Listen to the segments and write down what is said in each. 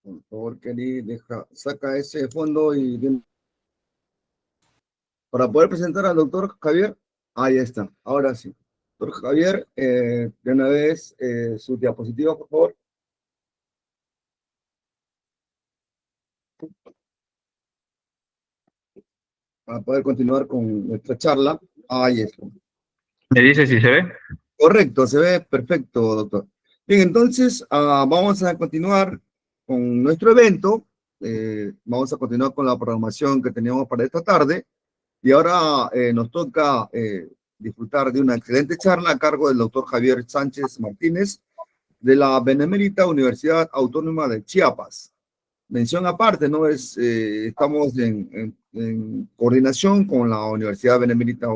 Por favor, Kelly, saca ese fondo y para poder presentar al doctor Javier. Ahí está, ahora sí. Doctor Javier, de una vez su diapositiva, por favor. Para poder continuar con nuestra charla. Ahí está. ¿Me dice si se ve? Correcto, se ve perfecto, doctor. Bien, entonces vamos a continuar con nuestro evento. Vamos a continuar con la programación que teníamos para esta tarde. Y ahora nos toca disfrutar de una excelente charla a cargo del doctor Javier Sánchez Martínez de la Benemérita Universidad Autónoma de Chiapas. Mención aparte, ¿no? Estamos en coordinación con la Universidad Benemérita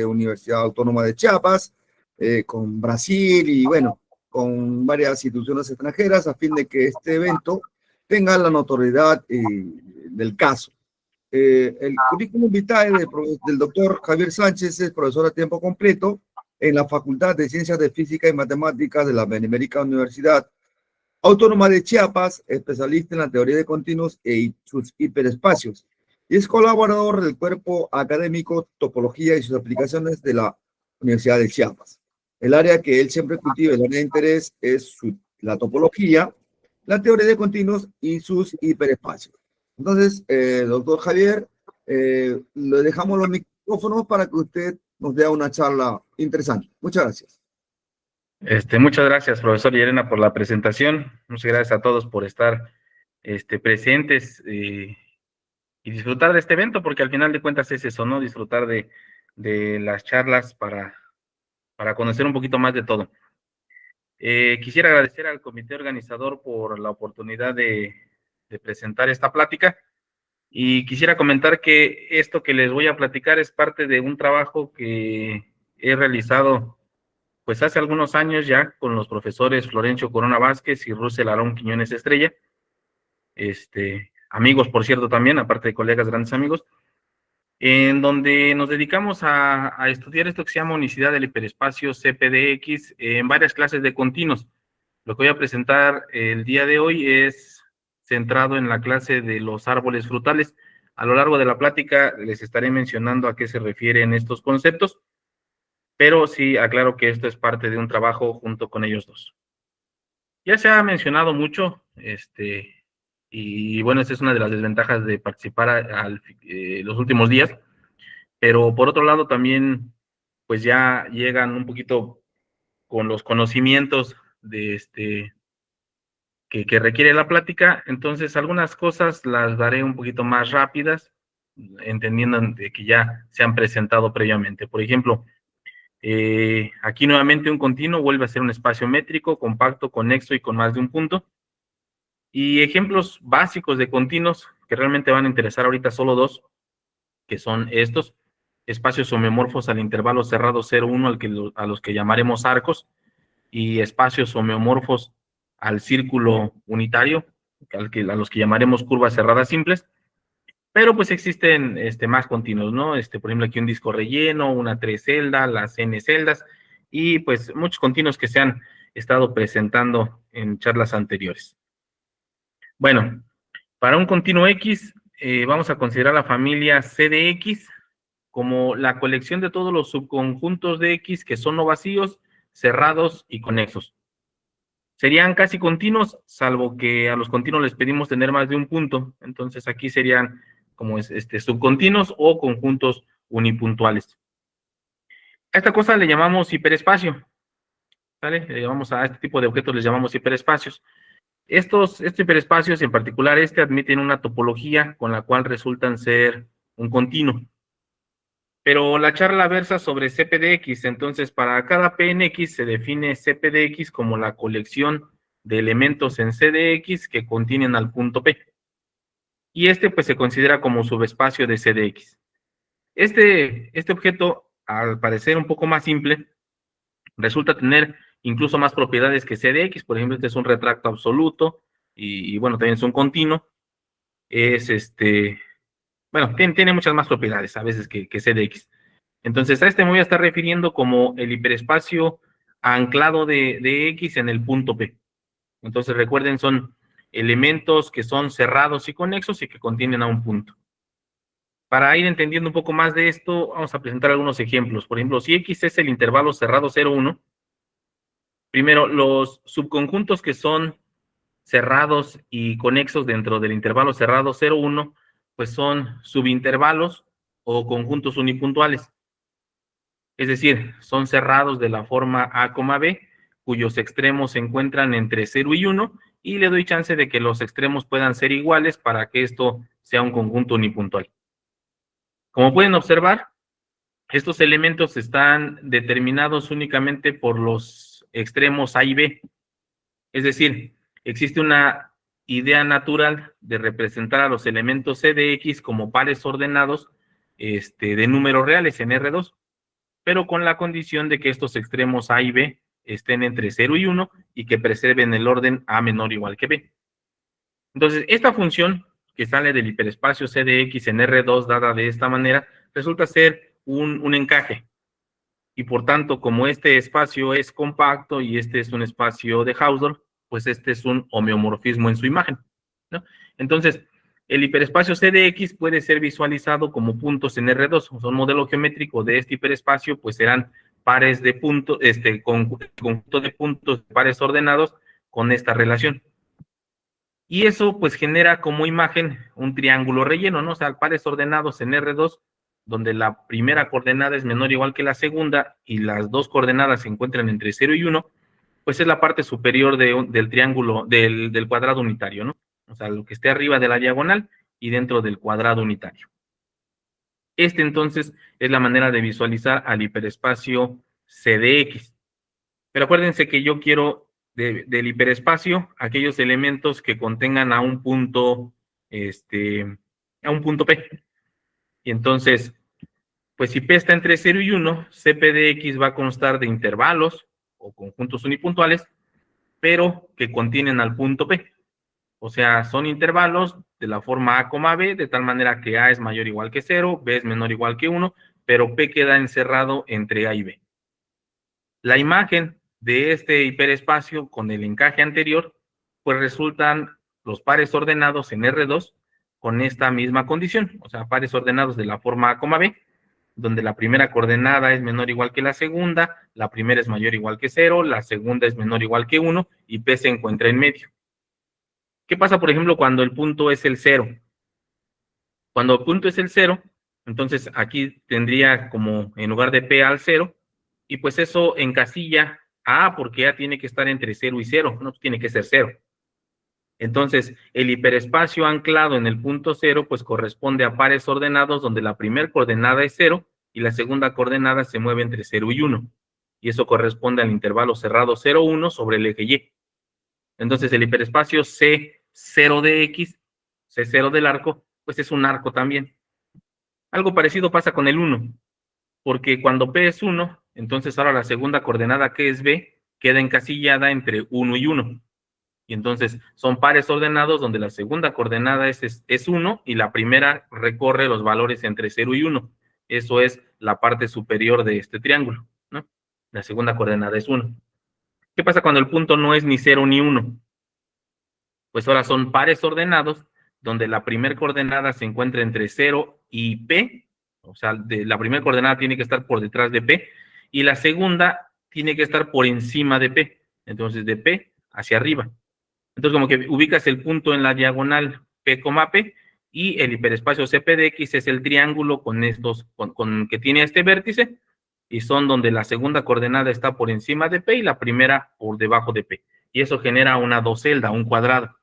Universidad Autónoma de Chiapas, con Brasil y, bueno, con varias instituciones extranjeras a fin de que este evento tenga la notoriedad del caso. El currículum vitae del doctor Javier Sánchez es profesor a tiempo completo en la Facultad de Ciencias de Física y Matemáticas de la Benemérita Universidad Autónoma de Chiapas, especialista en la teoría de continuos e sus hiperespacios, y es colaborador del cuerpo académico Topología y sus aplicaciones de la Universidad de Chiapas. El área que él siempre cultiva, el área de interés, es la topología, la teoría de continuos y sus hiperespacios. Entonces, doctor Javier, le dejamos los micrófonos para que usted nos dé una charla interesante. Muchas gracias. Muchas gracias, profesor Llerena, por la presentación. Muchas gracias a todos por estar presentes y disfrutar de este evento, porque al final de cuentas es eso, ¿no? Disfrutar de las charlas para conocer un poquito más de todo. Quisiera agradecer al comité organizador por la oportunidad de presentar esta plática, y quisiera comentar que esto que les voy a platicar es parte de un trabajo que he realizado pues hace algunos años ya con los profesores Florencio Corona Vázquez y Russell Aarón Quiñones Estrella, amigos por cierto también, aparte de colegas, grandes amigos, en donde nos dedicamos a estudiar esto que se llama unicidad del hiperespacio CPDX en varias clases de continuos. Lo que voy a presentar el día de hoy es centrado en la clase de los árboles frutales. A lo largo de la plática les estaré mencionando a qué se refieren estos conceptos, pero sí aclaro que esto es parte de un trabajo junto con ellos dos. Ya se ha mencionado mucho, y bueno, esta es una de las desventajas de participar los últimos días, pero por otro lado también, pues ya llegan un poquito con los conocimientos de que requiere la plática. Entonces algunas cosas las daré un poquito más rápidas, entendiendo de que ya se han presentado previamente. Por ejemplo, aquí nuevamente un continuo vuelve a ser un espacio métrico, compacto, conexo y con más de un punto. Y ejemplos básicos de continuos que realmente van a interesar ahorita solo dos, que son estos: espacios homeomorfos al intervalo cerrado 0,1 a los que llamaremos arcos, y espacios homeomorfos al círculo unitario, a los que llamaremos curvas cerradas simples. Pero pues existen más continuos, ¿no? Por ejemplo, aquí un disco relleno, una tricelda, las n celdas, y pues muchos continuos que se han estado presentando en charlas anteriores. Bueno, para un continuo X, vamos a considerar la familia C de X como la colección de todos los subconjuntos de X que son no vacíos, cerrados y conexos. Serían casi continuos, salvo que a los continuos les pedimos tener más de un punto. Entonces aquí serían como subcontinuos o conjuntos unipuntuales. A esta cosa le llamamos hiperespacio, ¿vale? A este tipo de objetos les llamamos hiperespacios. Estos hiperespacios, en particular admiten una topología con la cual resultan ser un continuo. Pero la charla versa sobre CPDX, entonces para cada P en X se define CPDX como la colección de elementos en CDX que contienen al punto P. Y pues se considera como subespacio de CDX. Este objeto, al parecer un poco más simple, resulta tener incluso más propiedades que CDX. Por ejemplo, este es un retracto absoluto, y bueno, también es un continuo. Bueno, tiene muchas más propiedades a veces que CDX. Entonces, a me voy a estar refiriendo como el hiperespacio anclado de X en el punto P. Entonces, recuerden, son elementos que son cerrados y conexos y que contienen a un punto. Para ir entendiendo un poco más de esto, vamos a presentar algunos ejemplos. Por ejemplo, si X es el intervalo cerrado 0, 1, primero, los subconjuntos que son cerrados y conexos dentro del intervalo cerrado 0, 1, pues son subintervalos o conjuntos unipuntuales. Es decir, son cerrados de la forma A, B, cuyos extremos se encuentran entre 0 y 1, y le doy chance de que los extremos puedan ser iguales para que esto sea un conjunto unipuntual. Como pueden observar, estos elementos están determinados únicamente por los extremos A y B. Es decir, existe una idea natural de representar a los elementos C de X como pares ordenados de números reales en R2, pero con la condición de que estos extremos A y B estén entre 0 y 1 y que preserven el orden A menor o igual que B. Entonces, esta función que sale del hiperespacio C de X en R2 dada de esta manera, resulta ser un encaje. Y por tanto, como este espacio es compacto y este es un espacio de Hausdorff, pues este es un homeomorfismo en su imagen, ¿no? Entonces, el hiperespacio C de X puede ser visualizado como puntos en R2. O sea, un modelo geométrico de este hiperespacio, pues serán pares de puntos, conjunto de puntos, pares ordenados con esta relación. Y eso, pues, genera como imagen un triángulo relleno, ¿no? O sea, pares ordenados en R2, donde la primera coordenada es menor o igual que la segunda, y las dos coordenadas se encuentran entre 0 y 1, pues es la parte superior del triángulo, del cuadrado unitario, ¿no? O sea, lo que esté arriba de la diagonal y dentro del cuadrado unitario. Entonces, es la manera de visualizar al hiperespacio C de X. Pero acuérdense que yo quiero del hiperespacio aquellos elementos que contengan a un punto, P. Y entonces, pues si P está entre 0 y 1, CP de X va a constar de intervalos o conjuntos unipuntuales, pero que contienen al punto P. O sea, son intervalos de la forma A, B, de tal manera que A es mayor o igual que 0, B es menor o igual que 1, pero P queda encerrado entre A y B. La imagen de este hiperespacio con el encaje anterior, pues resultan los pares ordenados en R2 con esta misma condición, o sea, pares ordenados de la forma A, B, donde la primera coordenada es menor o igual que la segunda, la primera es mayor o igual que 0, la segunda es menor o igual que 1 y P se encuentra en medio. ¿Qué pasa, por ejemplo, cuando el punto es el 0? Cuando el punto es el 0, entonces aquí tendría como en lugar de P al 0, y pues eso encasilla a A, porque A tiene que estar entre 0 y 0, no tiene que ser 0. Entonces, el hiperespacio anclado en el punto 0, pues corresponde a pares ordenados donde la primera coordenada es 0 y la segunda coordenada se mueve entre 0 y 1. Y eso corresponde al intervalo cerrado 0, 1 sobre el eje Y. Entonces, el hiperespacio C0 de X, C0 del arco, pues es un arco también. Algo parecido pasa con el 1, porque cuando P es 1, entonces ahora la segunda coordenada, que es B, queda encasillada entre 1 y 1. Y entonces son pares ordenados donde la segunda coordenada es 1 y la primera recorre los valores entre 0 y 1. Eso es la parte superior de este triángulo, ¿no? La segunda coordenada es 1. ¿Qué pasa cuando el punto no es ni 0 ni 1? Pues ahora son pares ordenados donde la primera coordenada se encuentra entre 0 y P, o sea, la primera coordenada tiene que estar por detrás de P, y la segunda tiene que estar por encima de P, entonces de P hacia arriba. Entonces, como que ubicas el punto en la diagonal P, P, y el hiperespacio CP de X es el triángulo con que tiene este vértice, y son donde la segunda coordenada está por encima de P y la primera por debajo de P. Y eso genera una docelda, un cuadrado.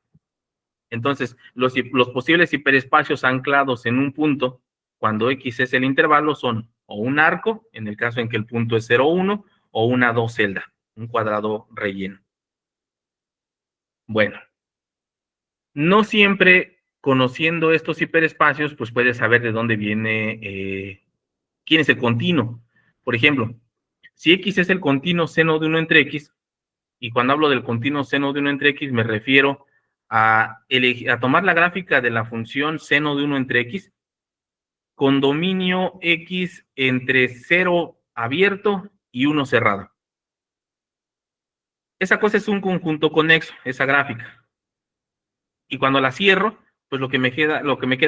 Entonces, los posibles hiperespacios anclados en un punto, cuando X es el intervalo, son o un arco, en el caso en que el punto es 0, 1, o una docelda, un cuadrado relleno. Bueno, no siempre conociendo estos hiperespacios, pues puedes saber de dónde viene, quién es el continuo. Por ejemplo, si X es el continuo seno de 1 entre X, y cuando hablo del continuo seno de 1 entre X, me refiero a tomar la gráfica de la función seno de 1 entre X con dominio X entre 0 abierto y 1 cerrado. Esa cosa es un conjunto conexo, esa gráfica. Y cuando la cierro, pues lo que me queda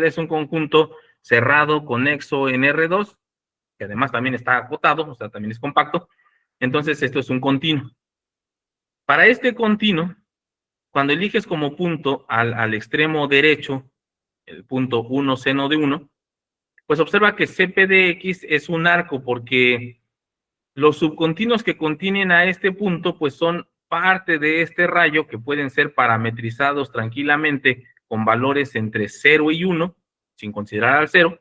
es un conjunto cerrado, conexo en R2, que además también está acotado, o sea, también es compacto. Entonces, esto es un continuo. Para este continuo, cuando eliges como punto al extremo derecho, el punto 1 seno de 1, pues observa que CP(dx) es un arco, porque los subcontinuos que contienen a este punto, pues son parte de este rayo, que pueden ser parametrizados tranquilamente con valores entre 0 y 1, sin considerar al 0,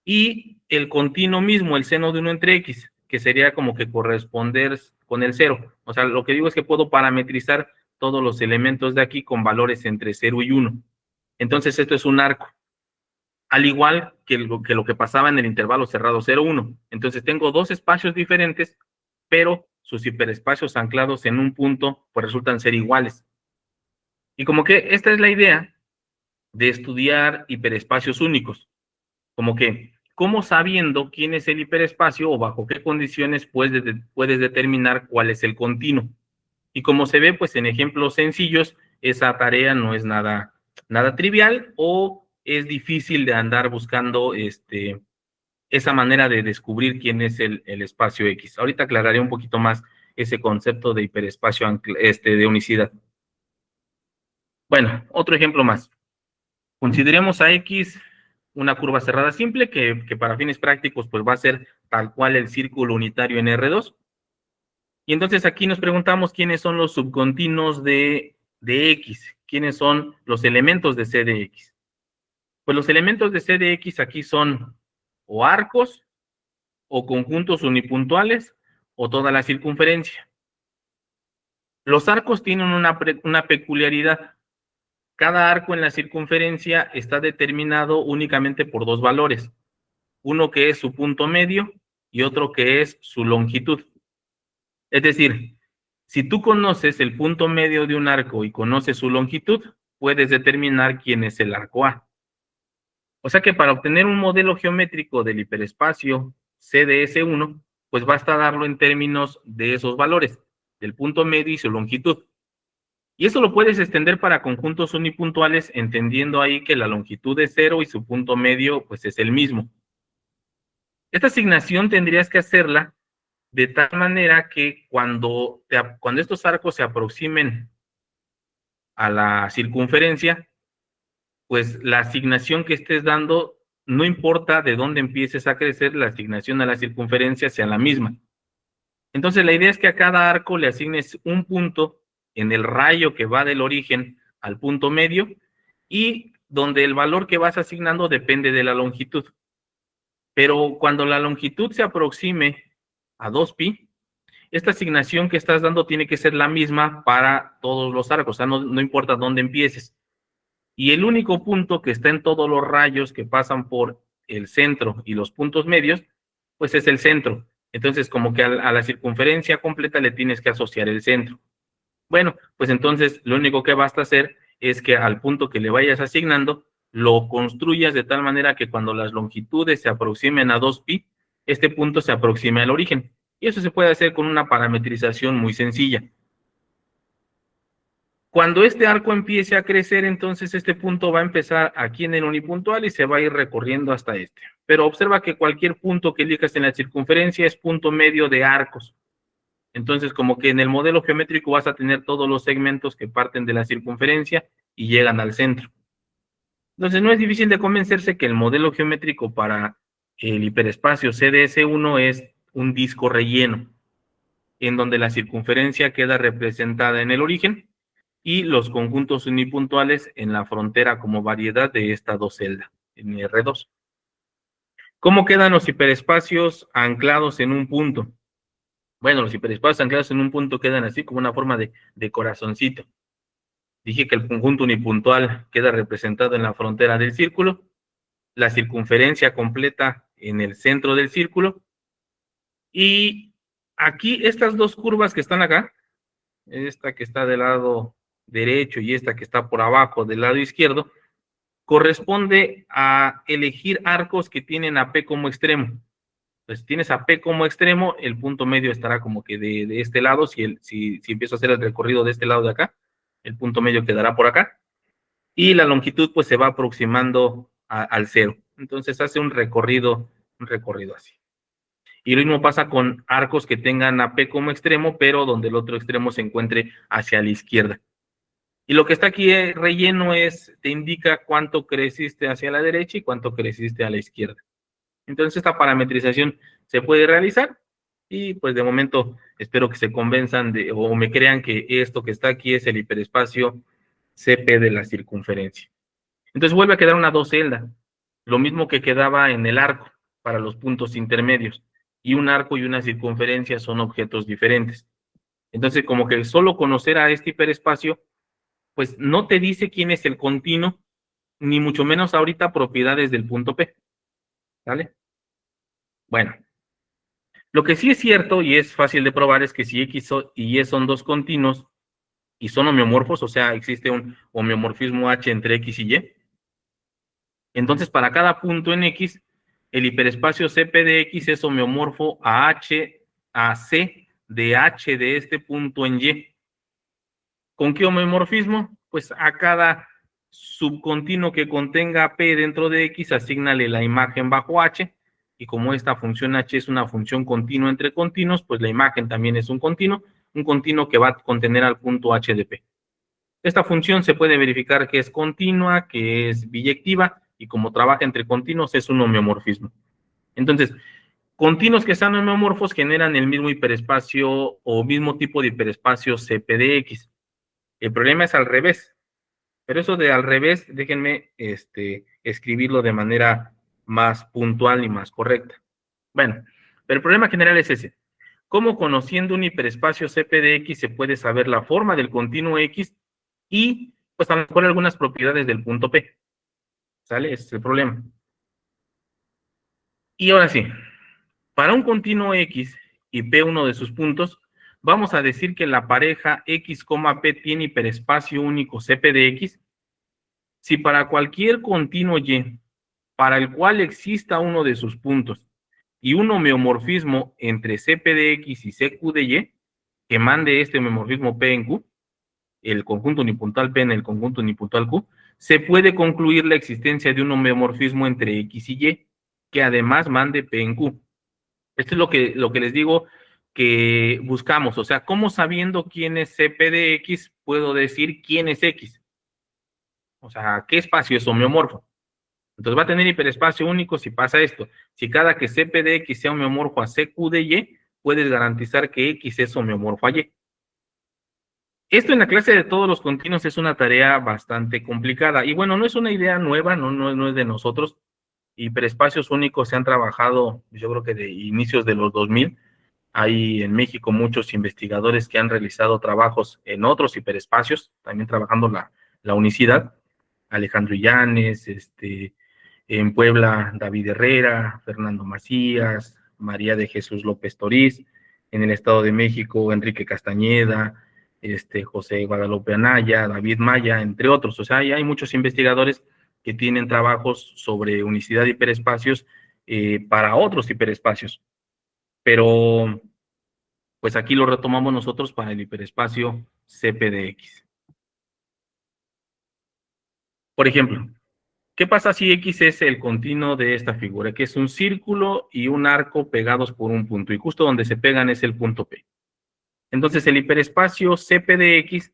y el continuo mismo, el seno de 1 entre x, que sería como que corresponder con el 0. O sea, lo que digo es que puedo parametrizar todos los elementos de aquí con valores entre 0 y 1. Entonces, esto es un arco. Al igual que lo que pasaba en el intervalo cerrado 0, 1. Entonces, tengo dos espacios diferentes, pero sus hiperespacios anclados en un punto, pues resultan ser iguales. Y como que esta es la idea de estudiar hiperespacios únicos. Como que, ¿cómo sabiendo quién es el hiperespacio o bajo qué condiciones puedes determinar cuál es el continuo? Y como se ve, pues en ejemplos sencillos, esa tarea no es nada trivial, o es difícil de andar buscando esa manera de descubrir quién es el espacio X. Ahorita aclararé un poquito más ese concepto de hiperespacio de unicidad. Bueno, otro ejemplo más. Consideremos a X una curva cerrada simple que para fines prácticos pues va a ser tal cual el círculo unitario en R2. Y entonces aquí nos preguntamos quiénes son los subcontinuos de X, quiénes son los elementos de C de X. Pues los elementos de C de X aquí son o arcos, o conjuntos unipuntuales, o toda la circunferencia. Los arcos tienen una peculiaridad. Cada arco en la circunferencia está determinado únicamente por dos valores. Uno que es su punto medio y otro que es su longitud. Es decir, si tú conoces el punto medio de un arco y conoces su longitud, puedes determinar quién es el arco A. O sea que para obtener un modelo geométrico del hiperespacio CDS1, pues basta darlo en términos de esos valores, del punto medio y su longitud. Y eso lo puedes extender para conjuntos unipuntuales, entendiendo ahí que la longitud es 0 y su punto medio pues es el mismo. Esta asignación tendrías que hacerla de tal manera que cuando estos arcos se aproximen a la circunferencia, pues la asignación que estés dando, no importa de dónde empieces a crecer, la asignación a la circunferencia sea la misma. Entonces la idea es que a cada arco le asignes un punto en el rayo que va del origen al punto medio, y donde el valor que vas asignando depende de la longitud. Pero cuando la longitud se aproxime a 2pi, esta asignación que estás dando tiene que ser la misma para todos los arcos, o sea, no importa dónde empieces. Y el único punto que está en todos los rayos que pasan por el centro y los puntos medios, pues es el centro. Entonces, como que a la circunferencia completa le tienes que asociar el centro. Bueno, pues entonces lo único que basta hacer es que al punto que le vayas asignando, lo construyas de tal manera que cuando las longitudes se aproximen a 2pi, este punto se aproxime al origen. Y eso se puede hacer con una parametrización muy sencilla. Cuando este arco empiece a crecer, entonces este punto va a empezar aquí en el unipuntual y se va a ir recorriendo hasta este. Pero observa que cualquier punto que elijas en la circunferencia es punto medio de arcos. Entonces, como que en el modelo geométrico vas a tener todos los segmentos que parten de la circunferencia y llegan al centro. Entonces, no es difícil de convencerse que el modelo geométrico para el hiperespacio CDS1 es un disco relleno, en donde la circunferencia queda representada en el origen y los conjuntos unipuntuales en la frontera como variedad de esta dos celdas, en R2. ¿Cómo quedan los hiperespacios anclados en un punto? Bueno, los hiperespacios anclados en un punto quedan así como una forma de corazoncito. Dije que el conjunto unipuntual queda representado en la frontera del círculo, la circunferencia completa en el centro del círculo, y aquí estas dos curvas que están acá, esta que está del lado derecho y esta que está por abajo del lado izquierdo, corresponde a elegir arcos que tienen a P como extremo. Entonces, si tienes a P como extremo, el punto medio estará como que de este lado. Si empiezo a hacer el recorrido de este lado de acá, el punto medio quedará por acá. y la longitud pues se va aproximando al cero. Entonces hace un recorrido así. Y lo mismo pasa con arcos que tengan AP como extremo, pero donde el otro extremo se encuentre hacia la izquierda. Y lo que está aquí relleno te indica cuánto creciste hacia la derecha y cuánto creciste a la izquierda. Entonces esta parametrización se puede realizar y pues de momento espero que se convenzan o me crean que esto que está aquí es el hiperespacio CP de la circunferencia. Entonces vuelve a quedar una docelda, lo mismo que quedaba en el arco para los puntos intermedios. Y un arco y una circunferencia son objetos diferentes. Entonces, como que solo conocer a este hiperespacio, pues no te dice quién es el continuo, ni mucho menos ahorita propiedades del punto P. ¿Vale? Bueno, lo que sí es cierto y es fácil de probar es que si X y Y son dos continuos y son homeomorfos, o sea, existe un homeomorfismo H entre X y Y, entonces para cada punto en X, el hiperespacio CP de X es homeomorfo a C de H de este punto en Y. ¿Con qué homeomorfismo? Pues a cada subcontinuo que contenga P dentro de X, asígnale la imagen bajo H, y como esta función H es una función continua entre continuos, pues la imagen también es un continuo que va a contener al punto H de P. Esta función se puede verificar que es continua, que es biyectiva, y como trabaja entre continuos es un homeomorfismo. Entonces, continuos que sean homeomorfos generan el mismo hiperespacio o mismo tipo de hiperespacio CP de X. El problema es al revés, pero eso de al revés, déjenme escribirlo de manera más puntual y más correcta. Bueno, pero el problema general es ese. ¿Cómo conociendo un hiperespacio CP de X se puede saber la forma del continuo X y pues a lo mejor algunas propiedades del punto P? ¿Sale? Ese es el problema. Y ahora sí, para un continuo X y P uno de sus puntos, vamos a decir que la pareja X, P tiene hiperespacio único CP de X. Si para cualquier continuo Y, para el cual exista uno de sus puntos, y un homeomorfismo entre CP de X y CQ de Y, que mande este homeomorfismo P en Q, el conjunto unipuntual P en el conjunto unipuntual Q, se puede concluir la existencia de un homeomorfismo entre X y Y, que además mande P en Q. Esto es lo que les digo que buscamos, o sea, ¿cómo sabiendo quién es CP de X puedo decir quién es X? O sea, ¿qué espacio es homeomorfo? Entonces va a tener hiperespacio único si pasa esto. Si cada que CP de X sea homeomorfo a CQ de Y, puedes garantizar que X es homeomorfo a Y. Esto en la clase de todos los continuos es una tarea bastante complicada. Y bueno, no es una idea nueva, no es de nosotros. Hiperespacios únicos se han trabajado, yo creo que de inicios de los 2000. Hay en México muchos investigadores que han realizado trabajos en otros hiperespacios, también trabajando la unicidad. Alejandro Illanes, en Puebla, David Herrera, Fernando Macías, María de Jesús López Toriz, en el Estado de México, Enrique Castañeda, José Guadalupe Anaya, David Maya, entre otros. O sea, hay muchos investigadores que tienen trabajos sobre unicidad de hiperespacios para otros hiperespacios. Pero, pues aquí lo retomamos nosotros para el hiperespacio CP de X. Por ejemplo, ¿qué pasa si X es el continuo de esta figura? Que es un círculo y un arco pegados por un punto, y justo donde se pegan es el punto P. Entonces, el hiperespacio CP de X,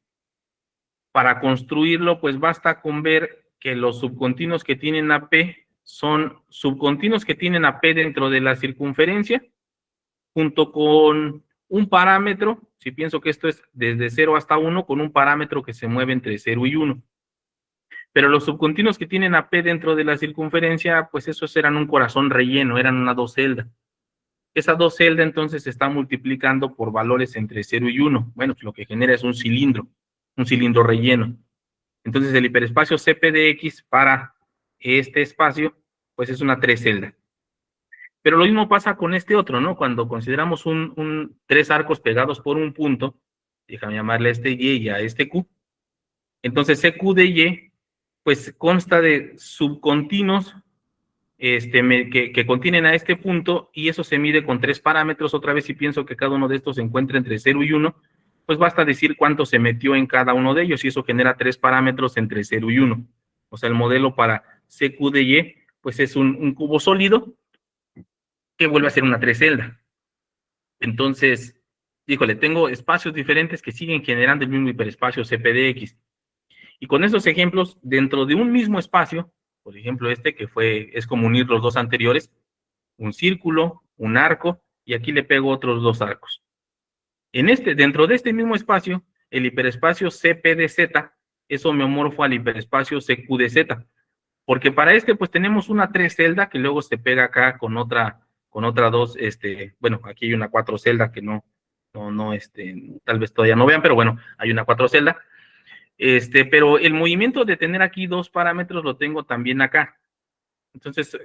para construirlo, pues basta con ver que los subcontinuos que tienen AP son subcontinuos que tienen AP dentro de la circunferencia, junto con un parámetro, si pienso que esto es desde 0 hasta 1, con un parámetro que se mueve entre 0 y 1. Pero los subcontinuos que tienen AP dentro de la circunferencia, pues esos eran un corazón relleno, eran una docelda. Esa docelda entonces se está multiplicando por valores entre 0 y 1. Bueno, pues lo que genera es un cilindro relleno. Entonces el hiperespacio CP de X para este espacio, pues es una trecelda. Pero lo mismo pasa con este otro, ¿no? Cuando consideramos tres arcos pegados por un punto, déjame llamarle a este Y y a este Q, entonces CQ de Y, pues consta de subcontinuos que contienen a este punto, y eso se mide con tres parámetros. Otra vez, si pienso que cada uno de estos se encuentra entre 0 y 1, pues basta decir cuánto se metió en cada uno de ellos, y eso genera tres parámetros entre 0 y 1. O sea, el modelo para CQDY, pues es un cubo sólido que vuelve a ser una tricelda. Entonces, híjole, tengo espacios diferentes que siguen generando el mismo hiperespacio CPDX. Y con esos ejemplos, dentro de un mismo espacio, por ejemplo este que es como unir los dos anteriores, un círculo, un arco, y aquí le pego otros dos arcos. Dentro de este mismo espacio, el hiperespacio CPDZ es homeomorfo al hiperespacio CQDZ, porque para pues tenemos una 3 celda que luego se pega acá con otra 2, bueno, aquí hay una 4 celda que no, tal vez todavía no vean, pero bueno, hay una 4 celda, pero el movimiento de tener aquí dos parámetros lo tengo también acá. Entonces,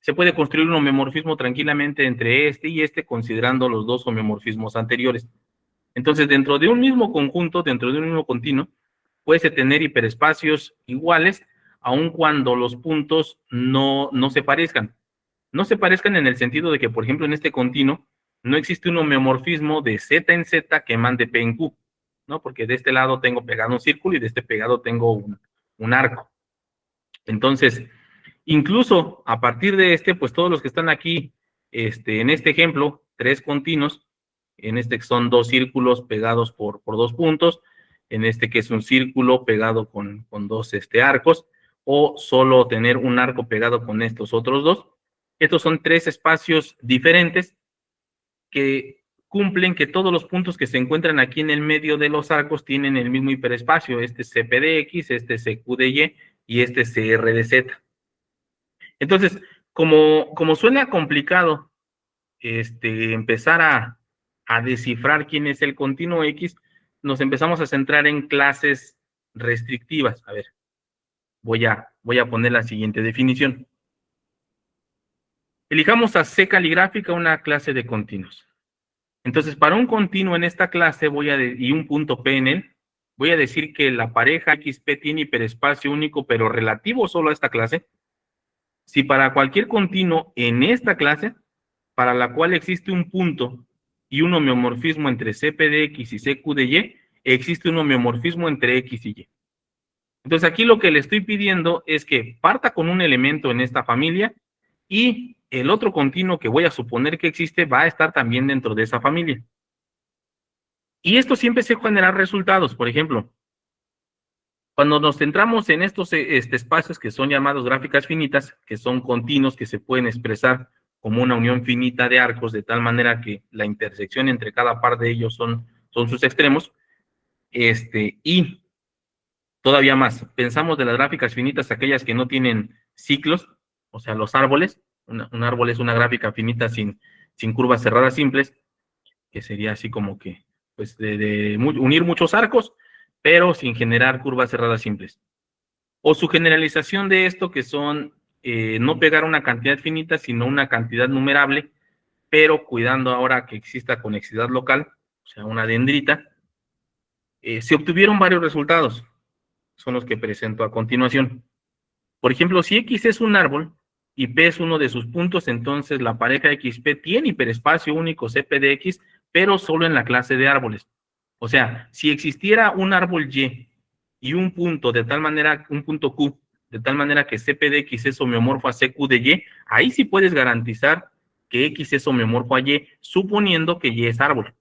se puede construir un homeomorfismo tranquilamente entre y considerando los dos homeomorfismos anteriores. Entonces, dentro de un mismo conjunto, dentro de un mismo continuo, puede tener hiperespacios iguales, aun cuando los puntos no se parezcan. No se parezcan en el sentido de que, por ejemplo, en este continuo, no existe un homeomorfismo de Z en Z que mande P en Q, ¿no? Porque de este lado tengo pegado un círculo y de este pegado tengo un arco. Entonces, incluso a partir de pues todos los que están aquí, en este ejemplo, 3 continuos, en que son 2 círculos pegados por 2 puntos, en que es un círculo pegado con 2 arcos, o solo tener un arco pegado con estos otros 2. Estos son 3 espacios diferentes que cumplen que todos los puntos que se encuentran aquí en el medio de los arcos tienen el mismo hiperespacio, CPDX, CQDY y CRDZ. Entonces, como suena complicado empezar a descifrar quién es el continuo X, nos empezamos a centrar en clases restrictivas. A ver, voy a poner la siguiente definición. Elijamos a C caligráfica una clase de continuos. Entonces, para un continuo en esta clase y un punto P en él, voy a decir que la pareja XP tiene hiperespacio único, pero relativo solo a esta clase. Si para cualquier continuo en esta clase, para la cual existe un punto y un homeomorfismo entre CPDX y CQDY, existe un homeomorfismo entre X y Y. Entonces aquí lo que le estoy pidiendo es que parta con un elemento en esta familia y el otro continuo que voy a suponer que existe va a estar también dentro de esa familia. Y esto siempre se genera resultados. Por ejemplo, cuando nos centramos en estos espacios que son llamados gráficas finitas, que son continuos que se pueden expresar como una unión finita de arcos, de tal manera que la intersección entre cada par de ellos son sus extremos, y todavía más, pensamos de las gráficas finitas, aquellas que no tienen ciclos, o sea, los árboles. Un árbol es una gráfica finita sin curvas cerradas simples, que sería así como que, pues, unir muchos arcos, pero sin generar curvas cerradas simples. O su generalización de esto, que son no pegar una cantidad finita, sino una cantidad numerable, pero cuidando ahora que exista conexidad local, o sea, una dendrita. Se obtuvieron varios resultados, son los que presento a continuación. Por ejemplo, si X es un árbol y P es uno de sus puntos, entonces la pareja XP tiene hiperespacio único CPDX, pero solo en la clase de árboles. O sea, si existiera un árbol Y un punto de tal manera, un punto Q, de tal manera que CPDX es homeomorfo a CQ de Y, ahí sí puedes garantizar que X es homeomorfo a Y, suponiendo que Y es árbol.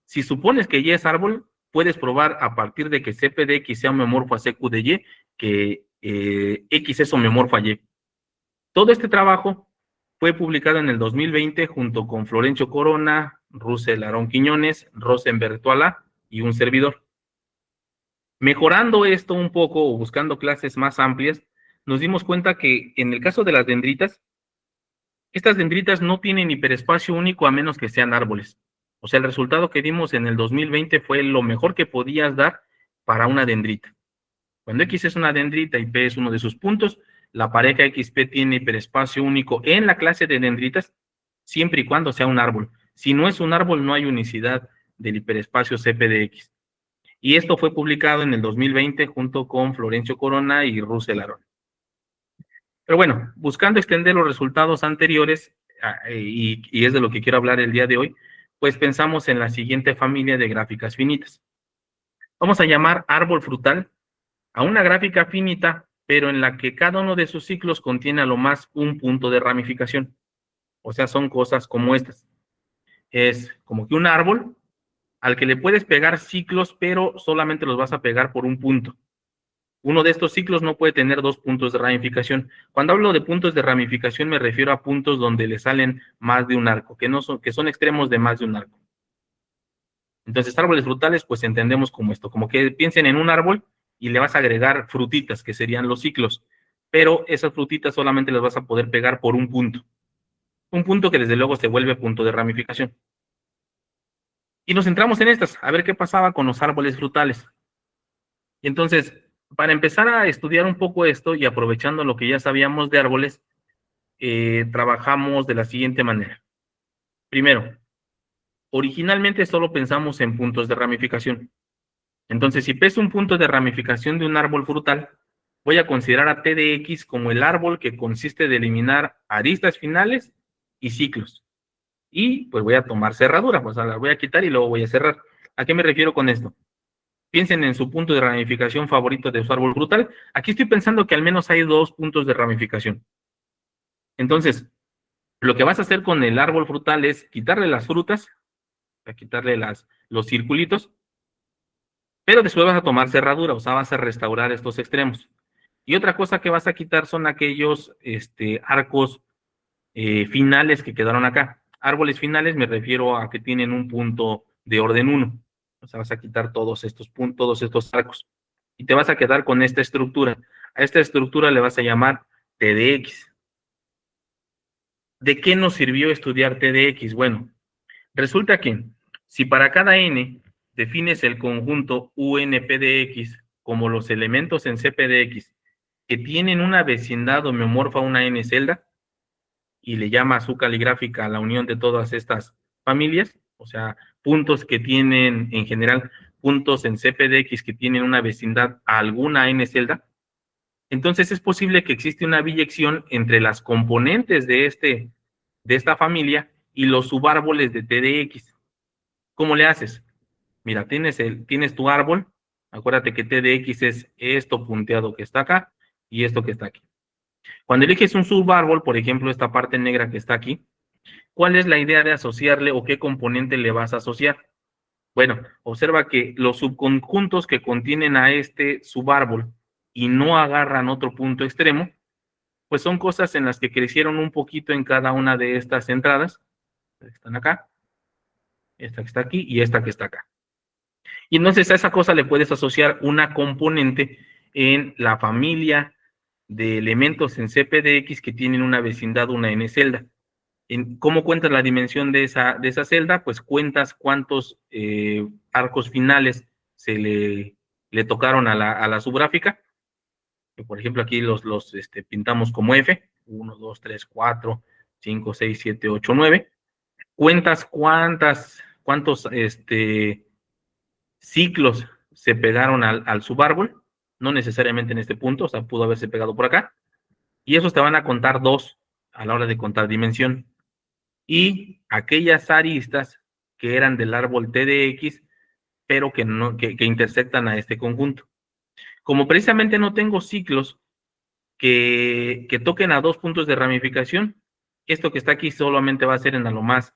Si supones que Y es árbol, puedes probar a partir de que CPDX sea homeomorfo a CQ de Y, que X es homeomorfo a Y. Todo este trabajo fue publicado en el 2020 junto con Florencio Corona, Russell Aarón Quiñones, Rosenberg Tuala y un servidor. Mejorando esto un poco o buscando clases más amplias, nos dimos cuenta que en el caso de las dendritas, estas dendritas no tienen hiperespacio único a menos que sean árboles. O sea, el resultado que dimos en el 2020 fue lo mejor que podías dar para una dendrita. Cuando X es una dendrita y P es uno de sus puntos, la pareja XP tiene hiperespacio único en la clase de dendritas, siempre y cuando sea un árbol. Si no es un árbol, no hay unicidad del hiperespacio CPDX. Y esto fue publicado en el 2020 junto con Florencio Corona y Russell Aarón. Pero bueno, buscando extender los resultados anteriores, y es de lo que quiero hablar el día de hoy, pues pensamos en la siguiente familia de gráficas finitas. Vamos a llamar árbol frutal a una gráfica finita, pero en la que cada uno de sus ciclos contiene a lo más un punto de ramificación. O sea, son cosas como estas. Es como que un árbol al que le puedes pegar ciclos, pero solamente los vas a pegar por un punto. Uno de estos ciclos no puede tener dos puntos de ramificación. Cuando hablo de puntos de ramificación me refiero a puntos donde le salen más de un arco, que son extremos de más de un arco. Entonces, árboles frutales, pues entendemos como esto, como que piensen en un árbol y le vas a agregar frutitas, que serían los ciclos, pero esas frutitas solamente las vas a poder pegar por un punto que desde luego se vuelve punto de ramificación. Y nos centramos en estas, a ver qué pasaba con los árboles frutales. Y entonces, para empezar a estudiar un poco esto y aprovechando lo que ya sabíamos de árboles, trabajamos de la siguiente manera. Primero, originalmente solo pensamos en puntos de ramificación. Entonces, si peso un punto de ramificación de un árbol frutal, voy a considerar a T de X como el árbol que consiste de eliminar aristas finales y ciclos. Y pues voy a tomar cerradura, pues la voy a quitar y luego voy a cerrar. ¿A qué me refiero con esto? Piensen en su punto de ramificación favorito de su árbol frutal. Aquí estoy pensando que al menos hay dos puntos de ramificación. Entonces, lo que vas a hacer con el árbol frutal es quitarle las frutas, a quitarle los circulitos, pero después vas a tomar cerradura, o sea, vas a restaurar estos extremos. Y otra cosa que vas a quitar son aquellos arcos finales que quedaron acá. Árboles finales me refiero a que tienen un punto de orden 1. O sea, vas a quitar todos estos puntos, todos estos arcos. Y te vas a quedar con esta estructura. A esta estructura le vas a llamar T de X. ¿De qué nos sirvió estudiar T de X? Bueno, resulta que si para cada n defines el conjunto UNP de X como los elementos en CP de X que tienen una vecindad homeomorfa a una n celda, y le llama su caligráfica a la unión de todas estas familias, o sea, puntos que tienen, en general, puntos en CP de X que tienen una vecindad a alguna n celda, entonces es posible que existe una biyección entre las componentes de esta familia y los subárboles de T de X. ¿Cómo le haces? Mira, tienes tu árbol, acuérdate que T de X es esto punteado que está acá y esto que está aquí. Cuando eliges un subárbol, por ejemplo, esta parte negra que está aquí, ¿cuál es la idea de asociarle o qué componente le vas a asociar? Bueno, observa que los subconjuntos que contienen a este subárbol y no agarran otro punto extremo, pues son cosas en las que crecieron un poquito en cada una de estas entradas. Están acá, esta que está aquí y esta que está acá. Y entonces a esa cosa le puedes asociar una componente en la familia de elementos en CP de X que tienen una vecindad, una n celda. ¿Cómo cuentas la dimensión de esa celda? Pues cuentas cuántos arcos finales se le tocaron a la subgráfica. Por ejemplo, aquí los pintamos como F. 1, 2, 3, 4, 5, 6, 7, 8, 9. Cuentas cuántos ciclos se pegaron al subárbol. No necesariamente en este punto, o sea, pudo haberse pegado por acá. Y esos te van a contar 2 a la hora de contar dimensión. Y aquellas aristas que eran del árbol T de X, pero que intersectan a este conjunto. Como precisamente no tengo ciclos que toquen a 2 puntos de ramificación, esto que está aquí solamente va a ser en a lo más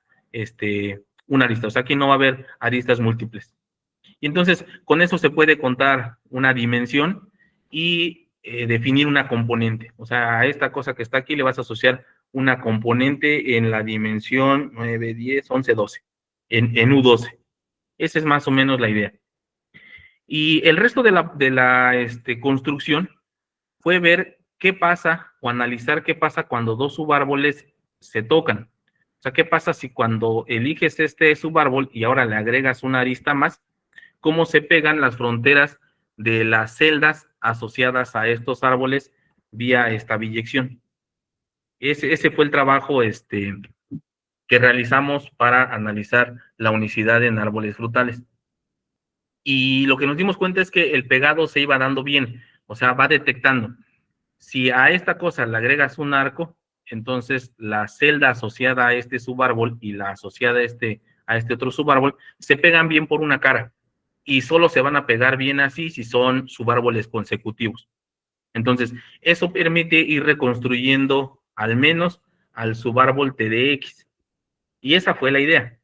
una arista, o sea, aquí no va a haber aristas múltiples. Y entonces, con eso se puede contar una dimensión y definir una componente. O sea, a esta cosa que está aquí le vas a asociar una componente en la dimensión 9, 10, 11, 12, en U12. Esa es más o menos la idea. Y el resto de la construcción fue ver qué pasa o analizar qué pasa cuando dos subárboles se tocan. O sea, qué pasa si cuando eliges este subárbol y ahora le agregas una arista más, cómo se pegan las fronteras de las celdas asociadas a estos árboles vía esta biyección. Ese fue el trabajo que realizamos para analizar la unicidad en árboles frutales. Y lo que nos dimos cuenta es que el pegado se iba dando bien, o sea, va detectando. Si a esta cosa le agregas un arco, entonces la celda asociada a este subárbol y la asociada a este otro subárbol se pegan bien por una cara. y solo se van a pegar bien así si son subárboles consecutivos. Entonces, eso permite ir reconstruyendo al menos al subárbol TDX. Y esa fue la idea.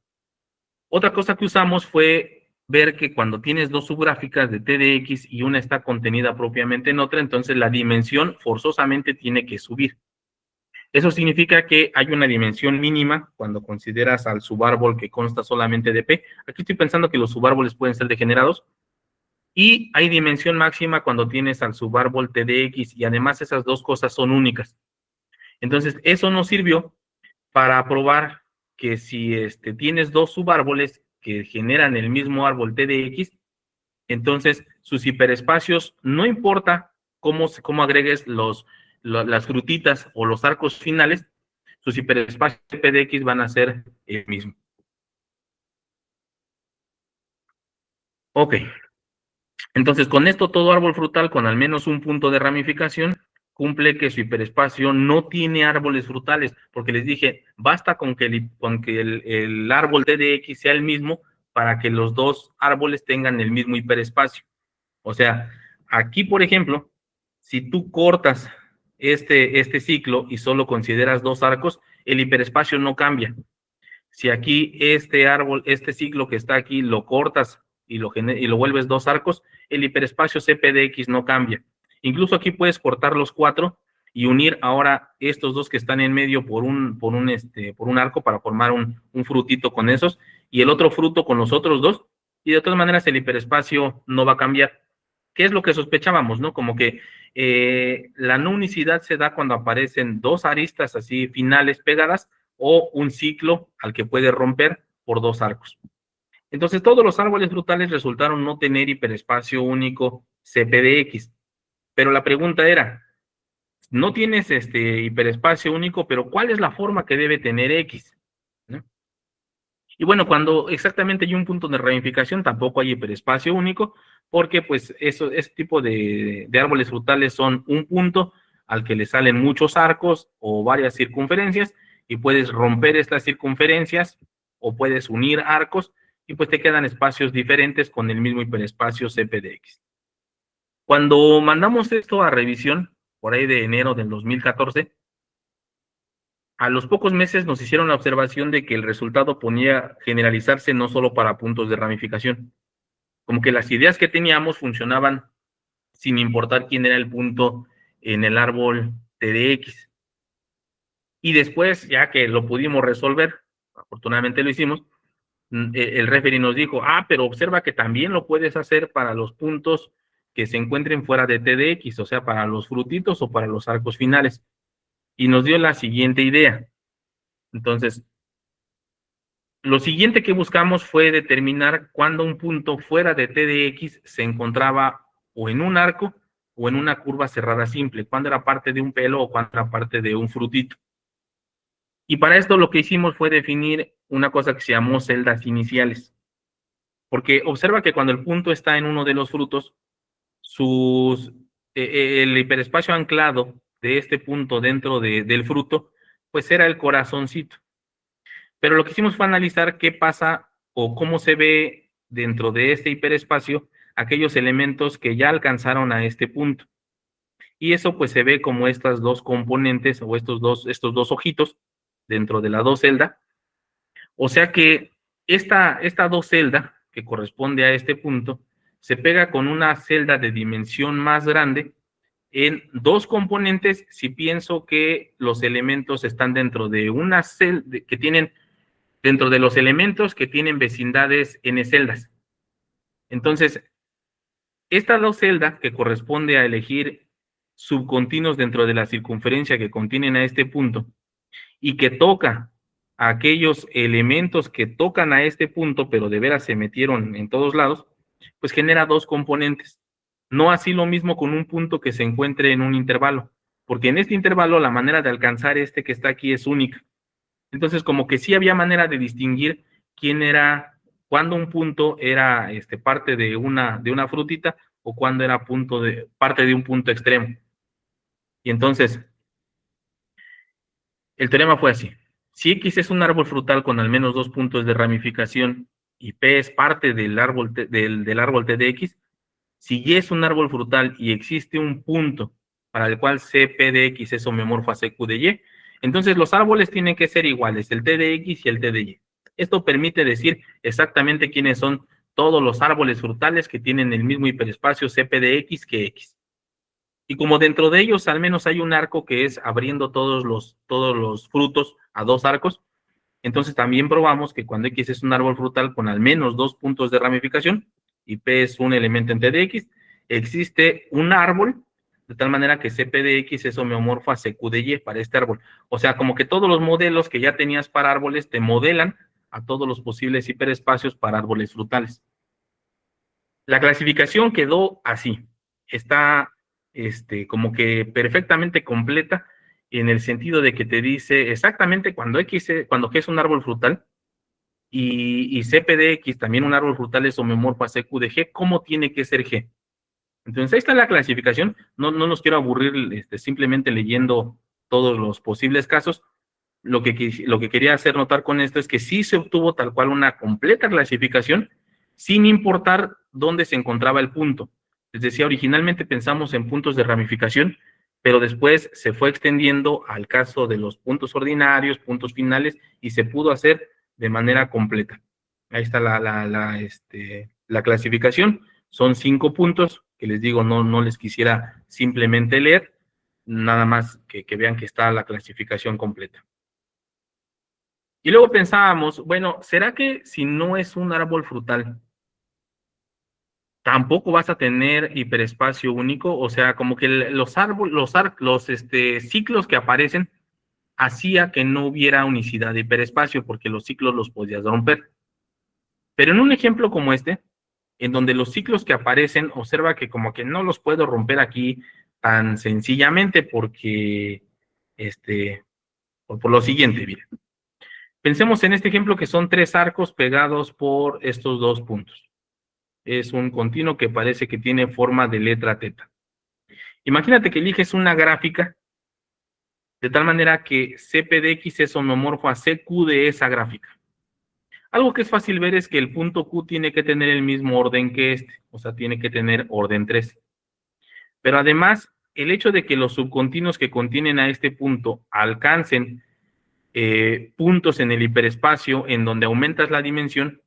Otra cosa que usamos fue ver que cuando tienes dos subgráficas de TDX y una está contenida propiamente en otra, entonces la dimensión forzosamente tiene que subir. Eso significa que hay una dimensión mínima cuando consideras al subárbol que consta solamente de P. Aquí estoy pensando que los subárboles pueden ser degenerados. Y hay dimensión máxima cuando tienes al subárbol TDX y además esas dos cosas son únicas. Entonces, eso nos sirvió para probar que si tienes dos subárboles que generan el mismo árbol TDX, entonces sus hiperespacios, no importa cómo agregues las frutitas o los arcos finales, sus hiperespacios PDX van a ser el mismo. Ok. Entonces, con esto, todo árbol frutal con al menos un punto de ramificación cumple que su hiperespacio no tiene árboles frutales, porque les dije, basta con que el árbol TDX sea el mismo para que los dos árboles tengan el mismo hiperespacio. O sea, aquí, por ejemplo, si tú cortas este ciclo y solo consideras dos arcos, el hiperespacio no cambia. Si aquí este ciclo que está aquí, lo cortas y lo vuelves dos arcos, el hiperespacio CPDX no cambia. Incluso aquí puedes cortar los cuatro y unir ahora estos dos que están en medio por un arco para formar un frutito con esos, y el otro fruto con los otros dos, y de todas maneras el hiperespacio no va a cambiar. ¿Qué es lo que sospechábamos, no? Como que la no unicidad se da cuando aparecen dos aristas así finales pegadas, o un ciclo al que puede romper por dos arcos. Entonces, todos los árboles frutales resultaron no tener hiperespacio único CPDX. Pero la pregunta era, no tienes hiperespacio único, pero ¿cuál es la forma que debe tener X? ¿No? Y bueno, cuando exactamente hay un punto de ramificación, tampoco hay hiperespacio único, porque pues ese tipo de árboles frutales son un punto al que le salen muchos arcos o varias circunferencias, y puedes romper estas circunferencias o puedes unir arcos y pues te quedan espacios diferentes con el mismo hiperespacio CPDX. Cuando mandamos esto a revisión, por ahí de enero del 2014, a los pocos meses nos hicieron la observación de que el resultado ponía generalizarse no solo para puntos de ramificación, como que las ideas que teníamos funcionaban sin importar quién era el punto en el árbol TDX. Y después, ya que lo pudimos resolver, afortunadamente lo hicimos, el referee nos dijo, pero observa que también lo puedes hacer para los puntos que se encuentren fuera de TDX, o sea, para los frutitos o para los arcos finales. Y nos dio la siguiente idea. Entonces, lo siguiente que buscamos fue determinar cuándo un punto fuera de TDX se encontraba o en un arco o en una curva cerrada simple, cuándo era parte de un pelo o cuándo era parte de un frutito. Y para esto lo que hicimos fue definir una cosa que se llamó celdas iniciales. Porque observa que cuando el punto está en uno de los frutos, el hiperespacio anclado de este punto dentro del fruto, pues era el corazoncito. Pero lo que hicimos fue analizar qué pasa o cómo se ve dentro de este hiperespacio aquellos elementos que ya alcanzaron a este punto. Y eso pues se ve como estas dos componentes o estos dos ojitos dentro de la docelda. O sea que esta docelda que corresponde a este punto se pega con una celda de dimensión más grande en dos componentes si pienso que los elementos están dentro de una celda que tienen dentro de los elementos que tienen vecindades n celdas. Entonces, esta docelda que corresponde a elegir subcontinuos dentro de la circunferencia que contienen a este punto y que toca a aquellos elementos que tocan a este punto, pero de veras se metieron en todos lados, pues genera dos componentes. No así lo mismo con un punto que se encuentre en un intervalo, porque en este intervalo la manera de alcanzar este que está aquí es única. Entonces, como que sí había manera de distinguir quién era, cuándo un punto era parte de una frutita o cuándo era parte de un punto extremo. Y entonces, el teorema fue así. Si X es un árbol frutal con al menos dos puntos de ramificación y P es parte del árbol, del árbol T de X, si Y es un árbol frutal y existe un punto para el cual CP de X es homeomorfo a CQ de Y, entonces los árboles tienen que ser iguales, el T de X y el T de Y. Esto permite decir exactamente quiénes son todos los árboles frutales que tienen el mismo hiperespacio CP de X que X. Y como dentro de ellos al menos hay un arco que es abriendo todos los frutos a dos arcos, entonces también probamos que cuando X es un árbol frutal con al menos 2 puntos de ramificación y P es un elemento en T de X, existe un árbol de tal manera que CP de X es homeomorfo a CQ de Y para este árbol. O sea, como que todos los modelos que ya tenías para árboles te modelan a todos los posibles hiperespacios para árboles frutales. La clasificación quedó así. Está como que perfectamente completa en el sentido de que te dice exactamente cuando G es un árbol frutal y CP de X, también un árbol frutal, es homeomorfo a CQ de G, ¿cómo tiene que ser G? Entonces ahí está la clasificación. No los quiero aburrir simplemente leyendo todos los posibles casos. Lo que quería hacer notar con esto es que sí se obtuvo tal cual una completa clasificación, sin importar dónde se encontraba el punto. Les decía, originalmente pensamos en puntos de ramificación, pero después se fue extendiendo al caso de los puntos ordinarios, puntos finales, y se pudo hacer de manera completa. Ahí está la clasificación. Son 5 puntos, que les digo, no les quisiera simplemente leer, nada más que vean que está la clasificación completa. Y luego pensábamos, bueno, ¿será que si no es un árbol frutal, tampoco vas a tener hiperespacio único? O sea, como que los ciclos que aparecen hacía que no hubiera unicidad de hiperespacio, porque los ciclos los podías romper. Pero en un ejemplo como este, en donde los ciclos que aparecen, observa que como que no los puedo romper aquí tan sencillamente porque, por lo siguiente, miren. Pensemos en este ejemplo que son 3 arcos pegados por estos 2 puntos. Es un continuo que parece que tiene forma de letra teta. Imagínate que eliges una gráfica de tal manera que CP de X es homeomorfo a CQ de esa gráfica. Algo que es fácil ver es que el punto Q tiene que tener el mismo orden que o sea, tiene que tener orden 3. Pero además, el hecho de que los subcontinuos que contienen a este punto alcancen puntos en el hiperespacio en donde aumentas la dimensión,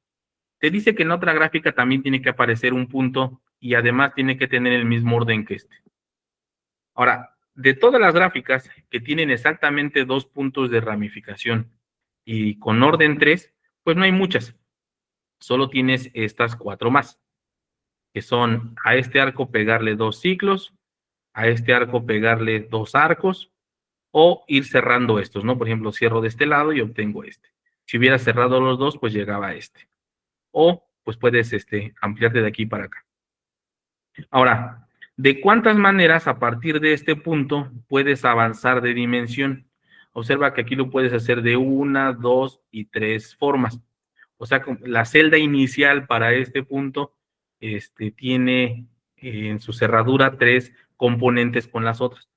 te dice que en otra gráfica también tiene que aparecer un punto y además tiene que tener el mismo orden que este. Ahora, de todas las gráficas que tienen exactamente 2 puntos de ramificación y con orden 3, pues no hay muchas. Solo tienes estas 4 más, que son a este arco pegarle 2 ciclos, a este arco pegarle 2 arcos, o ir cerrando estos, ¿no? Por ejemplo, cierro de este lado y obtengo este. Si hubiera cerrado los dos, pues llegaba a este. O, pues puedes ampliarte de aquí para acá. Ahora, ¿de cuántas maneras a partir de este punto puedes avanzar de dimensión? Observa que aquí lo puedes hacer de 1, 2 y 3 formas. O sea, la celda inicial para este punto tiene en su cerradura 3 componentes con las otras.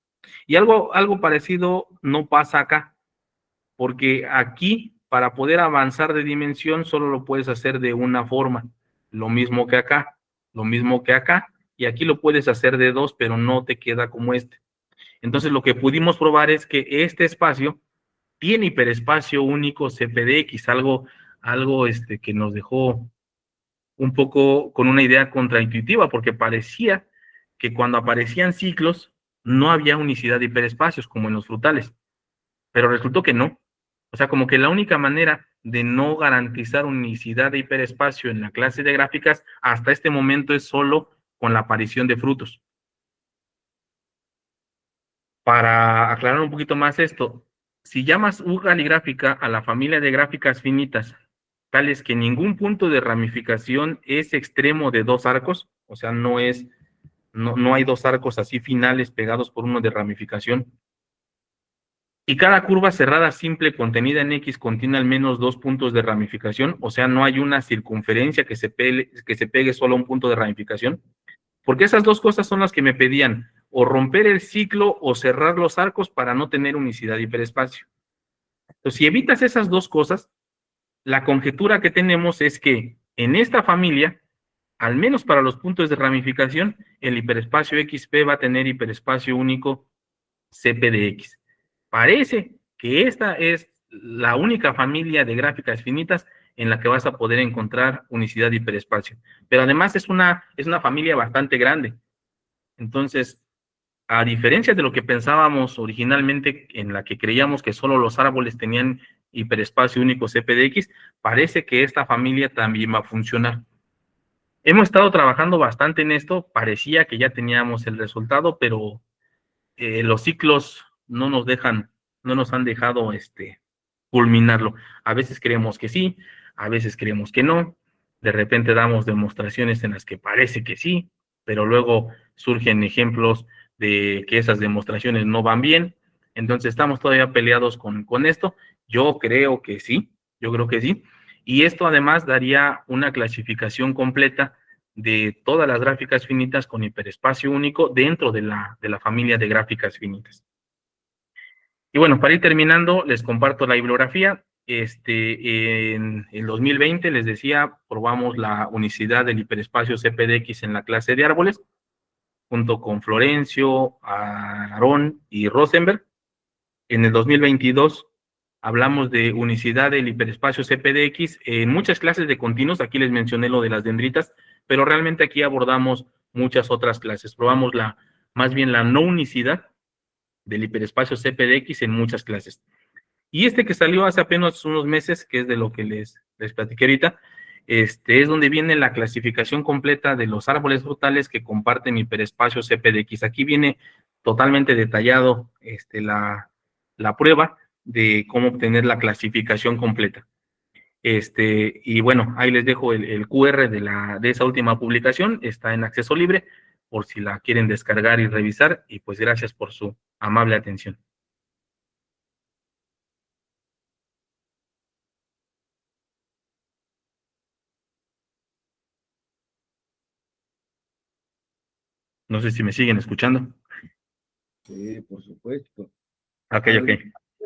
Y algo parecido no pasa acá, porque aquí, para poder avanzar de dimensión, solo lo puedes hacer de una forma, lo mismo que acá, y aquí lo puedes hacer de 2, pero no te queda como este. Entonces, lo que pudimos probar es que este espacio tiene hiperespacio único CP de X, algo que nos dejó un poco con una idea contraintuitiva, porque parecía que cuando aparecían ciclos, no había unicidad de hiperespacios, como en los frutales, pero resultó que no. O sea, como que la única manera de no garantizar unicidad de hiperespacio en la clase de gráficas hasta este momento es solo con la aparición de frutos. Para aclarar un poquito más esto, si llamas U galigráfica a la familia de gráficas finitas, tales que ningún punto de ramificación es extremo de 2 arcos, o sea, no hay 2 arcos así finales pegados por uno de ramificación, y cada curva cerrada simple contenida en X contiene al menos 2 puntos de ramificación, o sea, no hay una circunferencia que se pegue solo a un punto de ramificación, porque esas 2 cosas son las que me pedían, o romper el ciclo o cerrar los arcos para no tener unicidad de hiperespacio. Entonces, si evitas esas 2 cosas, la conjetura que tenemos es que En esta familia, al menos para los puntos de ramificación, el hiperespacio XP va a tener hiperespacio único CP(dx). Parece que esta es la única familia de gráficas finitas en la que vas a poder encontrar unicidad de hiperespacio. Pero además es una familia bastante grande. Entonces, a diferencia de lo que pensábamos originalmente, en la que creíamos que solo los árboles tenían hiperespacio único CP(dx), parece que esta familia también va a funcionar. Hemos estado trabajando bastante en esto, parecía que ya teníamos el resultado, pero los ciclos no nos han dejado culminarlo. A veces creemos que sí, a veces creemos que no. De repente damos demostraciones en las que parece que sí, pero luego surgen ejemplos de que esas demostraciones no van bien. Entonces estamos todavía peleados con esto. Yo creo que sí, yo creo que sí. Y esto además daría una clasificación completa de todas las gráficas finitas con hiperespacio único dentro de la familia de gráficas finitas. Y bueno, para ir terminando, les comparto la bibliografía. En el 2020, les decía, probamos la unicidad del hiperespacio CP(dx) en la clase de árboles, junto con Florencio, Aarón y Rosenberg. En el 2022 hablamos de unicidad del hiperespacio CP(dx) en muchas clases de continuos. Aquí les mencioné lo de las dendritas, pero realmente aquí abordamos muchas otras clases. Probamos más bien la no unicidad del hiperespacio CP(dx) en muchas clases. Y que salió hace apenas unos meses, que es de lo que les platiqué ahorita, es donde viene la clasificación completa de los árboles frutales que comparten hiperespacio CP(dx). Aquí viene totalmente detallado la prueba de cómo obtener la clasificación completa. Y bueno, ahí les dejo el QR de esa última publicación, está en acceso libre, por si la quieren descargar y revisar, y pues gracias por su amable atención. No sé si me siguen escuchando. Sí, por supuesto. Ok.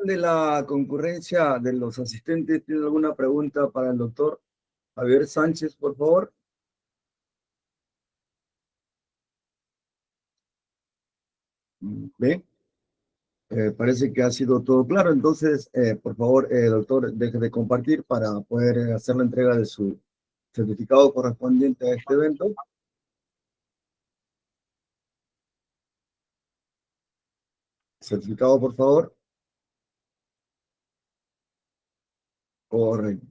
De la concurrencia de los asistentes, ¿tiene alguna pregunta para el doctor Javier Sánchez, por favor? Bien, parece que ha sido todo claro. Entonces, por favor, doctor, deje de compartir para poder hacer la entrega de su certificado correspondiente a este evento. Certificado, por favor. Correcto.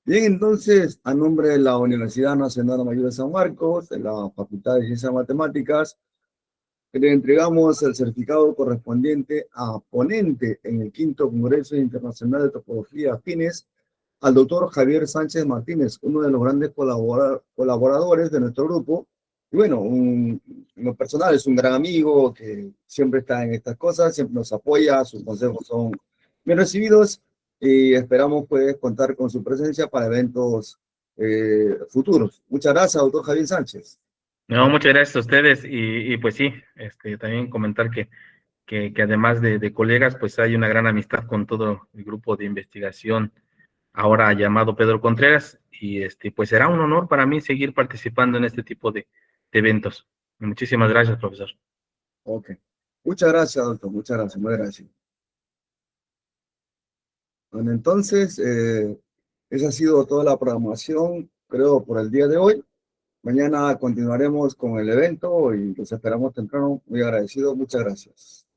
Bien, entonces, a nombre de la Universidad Nacional Mayor de San Marcos, de la Facultad de Ciencias Matemáticas, le entregamos el certificado correspondiente a ponente en el quinto Congreso Internacional de Topografía Afines al doctor Javier Sánchez Martínez, uno de los grandes colaboradores de nuestro grupo. Y bueno, en lo personal es un gran amigo que siempre está en estas cosas, siempre nos apoya, sus consejos son bien recibidos y esperamos pues contar con su presencia para eventos futuros. Muchas gracias, doctor Javier Sánchez. No, muchas gracias a ustedes, y pues sí, también comentar que además de colegas, pues hay una gran amistad con todo el grupo de investigación, ahora llamado Pedro Contreras, y pues será un honor para mí seguir participando en este tipo de eventos. Muchísimas gracias, profesor. Ok. Muchas gracias, doctor. Muchas gracias. Muy gracias. Bueno, entonces, esa ha sido toda la programación, creo, por el día de hoy. Mañana continuaremos con el evento y los esperamos temprano. Muy agradecido. Muchas gracias.